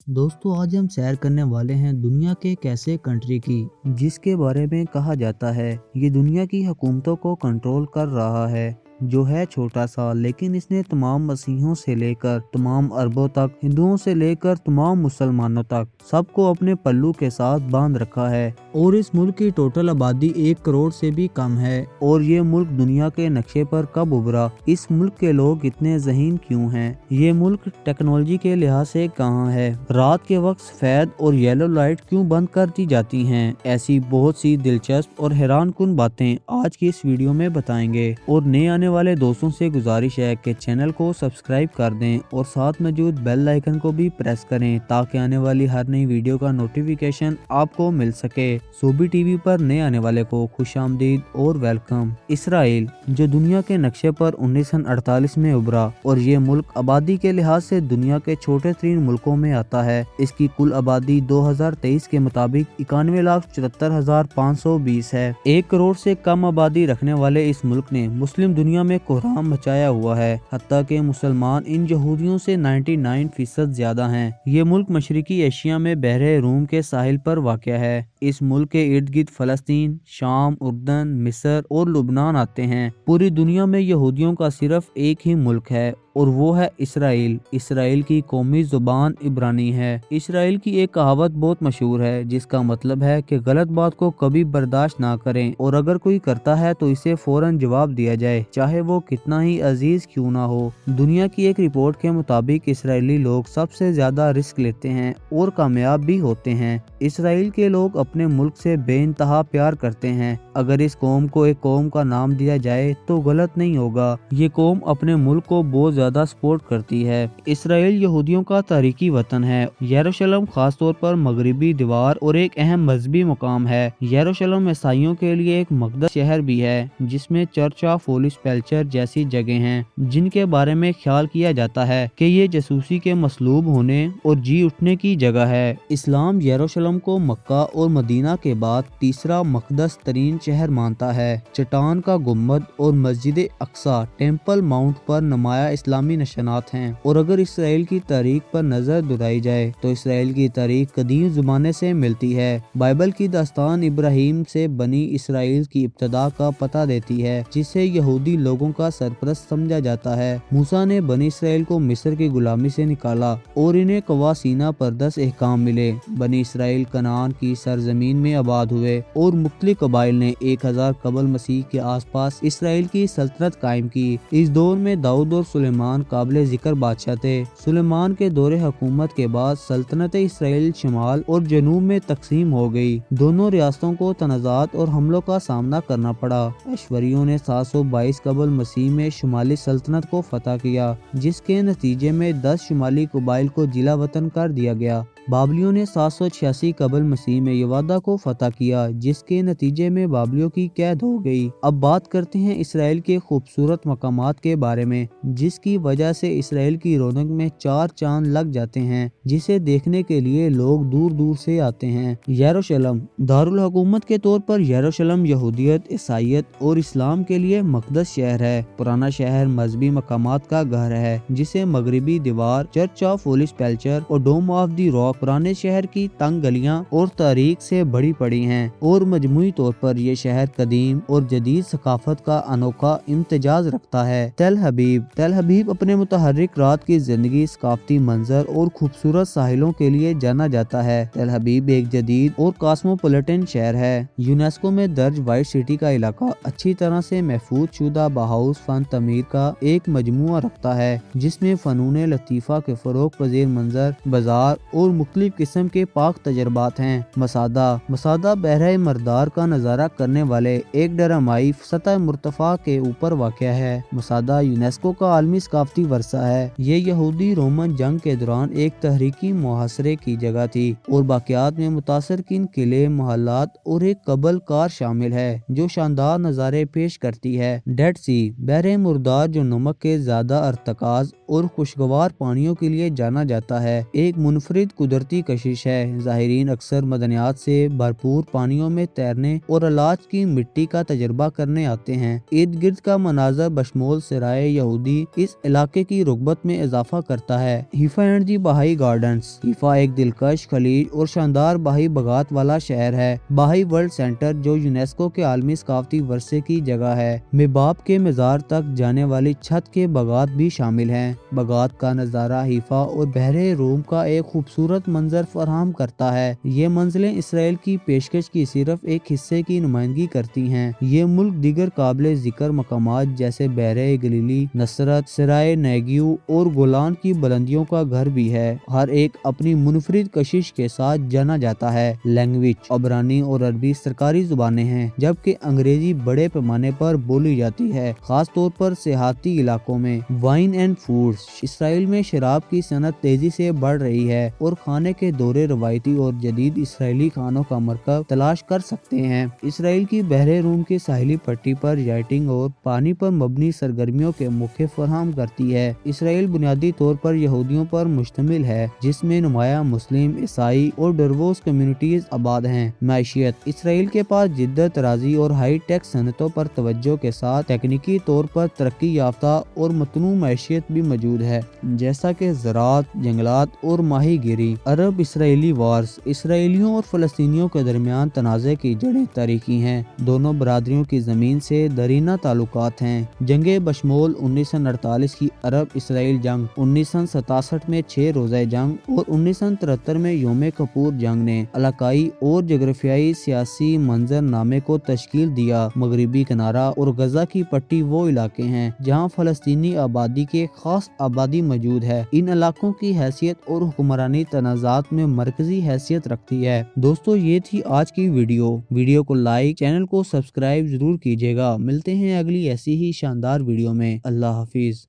दोस्तों आज हम सैर करने वाले हैं दुनिया के एक ऐसे कंट्री की जिसके बारे में कहा जाता है ये दुनिया की हुकूमतों को कंट्रोल कर रहा है। जो है छोटा सा, लेकिन इसने तमाम मसीहों से लेकर तमाम अरबों तक, हिंदुओं से लेकर तमाम मुसलमानों तक सबको अपने पल्लू के साथ बांध रखा है। और इस मुल्क की टोटल आबादी 1 करोड़ से भी कम है। और ये मुल्क दुनिया के नक्शे पर कब उभरा, इस मुल्क के लोग इतने ज़हीन क्यों हैं, ये मुल्क टेक्नोलॉजी के लिहाज से कहाँ है, रात के वक्त सफेद और येलो लाइट क्यों बंद कर दी जाती हैं, ऐसी बहुत सी दिलचस्प और हैरान कुन बातें आज की इस वीडियो में बताएंगे। और नए आने वाले दोस्तों से गुजारिश है कि चैनल को सब्सक्राइब कर दें और साथ मौजूद बेल आइकन को भी प्रेस करें ताकि आने वाली हर नई वीडियो का नोटिफिकेशन आपको मिल सके। सोबी टीवी पर नए आने वाले को खुशामदीद और वेलकम। इसराइल जो दुनिया के नक्शे पर 1948 में उभरा और ये मुल्क आबादी के लिहाज से दुनिया के छोटे तरीन मुल्कों में आता है। इसकी कुल आबादी 2023 के मुताबिक 91,74,520 है। 1 करोड़ से कम आबादी रखने वाले इस मुल्क ने मुस्लिम दुनिया में कोहराम मचाया हुआ है। हत्ता के मुसलमान इन यहूदियों से 99% ज्यादा हैं। ये मुल्क मशरिकी एशिया में बहरे रूम के साहिल पर वाक़या है। इस मुल्क के इर्द गिर्द फलस्तीन, शाम, उर्दन, मिस्र और लुबनान आते हैं। पूरी दुनिया में यहूदियों का सिर्फ एक ही मुल्क है और वो है इसराइल। इसराइल की कौमी जुबान इब्रानी है। इसराइल की एक कहावत बहुत मशहूर है जिसका मतलब है कि गलत बात को कभी बर्दाश्त ना करें और अगर कोई करता है तो इसे फौरन जवाब दिया जाए, चाहे वो कितना ही अजीज क्यों ना हो। दुनिया की एक रिपोर्ट के मुताबिक इसराइली लोग सबसे ज्यादा रिस्क लेते हैं और कामयाब भी होते हैं। इसराइल के लोग अपने मुल्क से बेइंतहा प्यार करते हैं। अगर इस कौम को एक कौम का नाम दिया जाए तो गलत नहीं होगा। ये कौम अपने मुल्क को बहुत ज्यादा सपोर्ट करती है। इसराइल यहूदियों का तारीखी वतन है। यरूशलेम खास तौर पर मगरिबी दीवार और एक अहम मजहबी मुकाम है। यरूशलेम ईसाइयों के लिए एक मकदस शहर भी है जिसमें चर्च ऑफ होली सेपल्चर जैसी जगह हैं जिनके बारे में ख्याल किया जाता है कि ये जासूसी के मसलूब होने और जी उठने की जगह है। इस्लाम यरूशलेम को मक्का और मदीना के बाद तीसरा मकदस तरीन शहर मानता है। चट्टान का गुम्बद और मस्जिद अक्सा टेम्पल माउंट पर नुमाया इस्लामी निशानात हैं। और अगर इसराइल की तारीख पर नजर दुराई जाए तो इसराइल की तारीख कदीम ज़माने से मिलती है। बाइबल की दास्तान इब्राहिम से बनी इसराइल की इब्तदा का पता देती है जिसे यहूदी लोगों का सरपरस्त समझा जाता है। मूसा ने बनी इसराइल को मिस्र की गुलामी से निकाला और इन्हें कवा सीना पर 10 अहकाम मिले। बनी इसराइल कनान की सरजमीन में आबाद हुए और मुख्तलिफ कबाइल ने 1000 कबल मसीह के आसपास इसराइल की सल्तनत कायम की। इस दौर में दाऊद और सुलेमान काबिल जिक्र बादशाह थे। सुलेमान के दौरे हुकूमत के बाद सल्तनत इसराइल शमाल और जनूब में तकसीम हो गई। दोनों रियासतों को तनाज़ात और हमलों का सामना करना पड़ा। अश्वरियों ने 722 कबल मसीह में शुमाली सल्तनत को फतह किया जिसके नतीजे में 10 शुमाली कबाइल को जिला वतन कर दिया गया। बाबलियों ने 786 कबल मसीह में यवादा को फतह किया जिसके नतीजे में बाबलियों की कैद हो गई। अब बात करते हैं इसराइल के खूबसूरत मकामात के बारे में जिसकी वजह से इसराइल की रौनक में 4 चांद लग जाते हैं, जिसे देखने के लिए लोग दूर दूर से आते हैं। यरूशलेम दारुल हुकूमत के तौर पर यरूशलेम यहूदियत, ईसाईयत और इस्लाम के लिए मकदस शहर है। पुराना शहर मजहबी मकामात का घर है जिसे मगरिबी दीवार, चर्च ऑफ होली सेपल्चर और डोम ऑफ दी रॉक पुराने शहर की तंग गलियां और तारीख से बड़ी पड़ी हैं। और मजमूई तौर पर ये शहर कदीम और जदीद सकाफत का अनोखा इम्तिजाज रखता है। तेल हबीब अपने मुतहर्रिक रात की जिंदगी, सकाफती मंजर और खूबसूरत साहिलों के लिए जाना जाता है। तेल हबीब एक जदीद और कॉस्मोपॉलिटन शहर है। यूनेस्को में दर्ज वाइट सिटी का इलाका अच्छी तरह से महफूज शुदा बहाउस फन तमीर का एक मजमुआ रखता है जिसमें फनून लतीफ़ा के फरोग पजीर मंजर, बाजार और मुख्तलिफ किस्म के पाक तजर्बात हैं। मसादा बहरा मरदार का नज़ारा करने वाले एक डरामाई सतह मुर्तफा के ऊपर वाक़या है। मसादा यूनेस्को का आलमी सकाफती वर्सा है। ये यहूदी रोमन जंग के दौरान एक तहरीकी मुहासरे की जगह थी और बाक़ियात में मुतासर किन किले, महलात और एक कबल कार शामिल है जो शानदार नज़ारे पेश करती है। डेड सी बहरे मुर्दार जो नमक के ज्यादा अर्तकाज और खुशगवार पानियों के लिए जाना जाता है। एक मुनफरिद कुदरती कशिश है। ज़ाहिरीन अक्सर मदनियात से भरपूर पानियों में तैरने और अलाज की मिट्टी का तजर्बा करने आते हैं। इर्द गिर्द का मनाजर बशमोल सराय यहूदी इस इलाके की रुगबत में इजाफा करता है। हिफा एंड दी बहाई गार्डन्स। हिफा एक दिलकश, खलीज और शानदार बहाई बगात वाला शहर है। बहाई वर्ल्ड सेंटर जो यूनेस्को के आलमी सकाफती वर्से की जगह है। मेबाब के मजार तक जाने वाली छत के बगात भी शामिल हैं। बगात का नज़ारा हिफा और बहरे रूम का एक खूबसूरत मंजर फराहम करता है। ये मंजिलें इसराइल की पेशकश की सिर्फ एक हिस्से की नुमाइंदगी करती हैं। ये मुल्क दीगर काबिल जिक्र मकामात जैसे बहरे गलीली, नसरत, सराय नेगियू और गोलान की बुलंदियों का घर भी है। हर एक अपनी मुनफरिद कशिश के साथ जाना जाता है। लैंग्वेज अबरानी और अरबी सरकारी जुबानें हैं, जबकि अंग्रेजी बड़े पैमाने पर बोली जाती है, खास तौर पर सेहाती इलाकों में। Wine and foods. इसराइल में शराब की सनत तेजी से बढ़ रही है और खाने के दौरे रवायती और जदीद इसराइली खानों का मरकब तलाश कर सकते हैं। इसराइल की बहरे रूम की साहिली पट्टी पर याइटिंग और पानी पर मबनी सरगर्मियों के मौके फराहम करती है। इसराइल बुनियादी तौर पर यहूदियों पर मुश्तमिल है, जिसमें नुमाया मुस्लिम, ईसाई और डरवोस कम्युनिटीज आबाद हैं। मैशियत। इसराइल के पास जिद्दत तराजी और हाई टेक सनतों पर तवज्जो के साथ तकनीकी तौर पर तरक्की याफ्ता और मतनू मैशियत भी मौजूद है, जैसा कि ज़राअत, जंगलात और माहीगीरी। अरब इसराइली वार्स। इसराइलियों और फलस्तीनियों के दरमियान तनाज़े की जड़ें तारीखी हैं। दोनों बरादरियों की ज़मीन से दरीना ताल्लुकात हैं। जंगे बशमोल 1948 की अरब इसराइल जंग, 1967 में 6 रोज़ा जंग और 1973 में योम कपूर जंग ने इलाकाई और जोग्राफियाई सियासी मंजरनामे को तश्कील दिया। मगरिबी किनारा और गजा की पट्टी वो इलाके हैं जहाँ फलस्तीनी आबादी के खास आबादी मौजूद है। इन इलाकों की हैसियत और हुक्मरानी तनाज़ात में मरकजी हैसियत रखती है। दोस्तों, ये थी आज की वीडियो को लाइक, चैनल को सब्सक्राइब जरूर कीजिएगा। मिलते हैं अगली ऐसी ही शानदार वीडियो में। अल्लाह हाफिज।